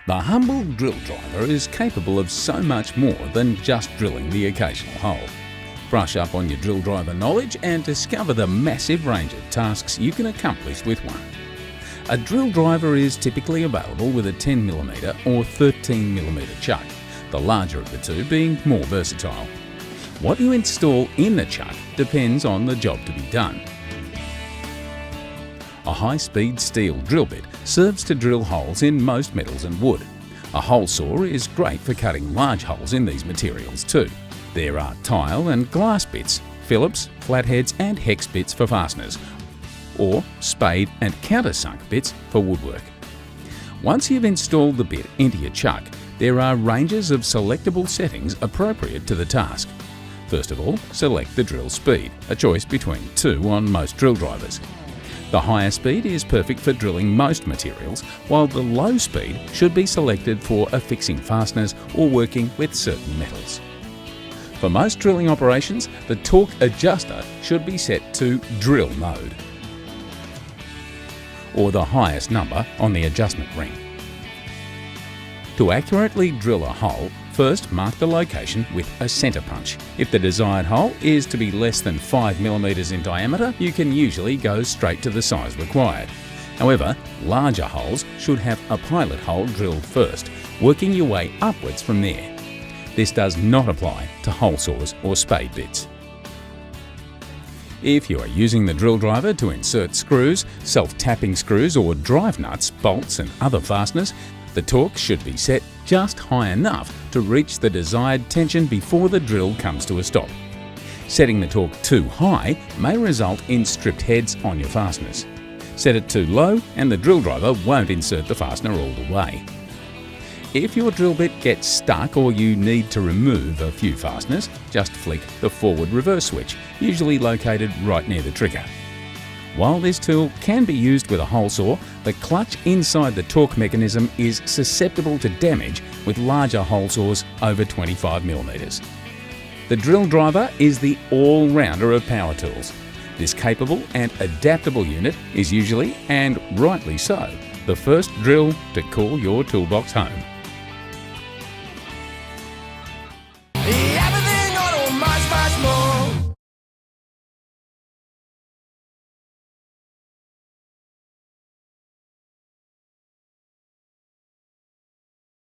The humble drill driver is capable of so much more than just drilling the occasional hole. Brush up on your drill driver knowledge and discover the massive range of tasks you can accomplish with one. A drill driver is typically available with a 10mm or 13mm chuck, the larger of the two being more versatile. What you install in the chuck depends on the job to be done. A high-speed steel drill bit serves to drill holes in most metals and wood. A hole saw is great for cutting large holes in these materials too. There are tile and glass bits, Phillips, flatheads and hex bits for fasteners, or spade and countersunk bits for woodwork. Once you've installed the bit into your chuck, there are ranges of selectable settings appropriate to the task. First of all, select the drill speed, a choice between 2 on most drill drivers. The higher speed is perfect for drilling most materials, while the low speed should be selected for affixing fasteners or working with certain metals. For most drilling operations, the torque adjuster should be set to drill mode, or the highest number on the adjustment ring. To accurately drill a hole, first mark the location with a centre punch. If the desired hole is to be less than 5mm in diameter, you can usually go straight to the size required. However, larger holes should have a pilot hole drilled first, working your way upwards from there. This does not apply to hole saws or spade bits. If you are using the drill driver to insert screws, self-tapping screws or drive nuts, bolts and other fasteners, the torque should be set just high enough to reach the desired tension before the drill comes to a stop. Setting the torque too high may result in stripped heads on your fasteners. Set it too low and the drill driver won't insert the fastener all the way. If your drill bit gets stuck or you need to remove a few fasteners, just flick the forward-reverse switch, usually located right near the trigger. While this tool can be used with a hole saw, the clutch inside the torque mechanism is susceptible to damage with larger hole saws over 25mm. The drill driver is the all-rounder of power tools. This capable and adaptable unit is usually, and rightly so, the first drill to call your toolbox home.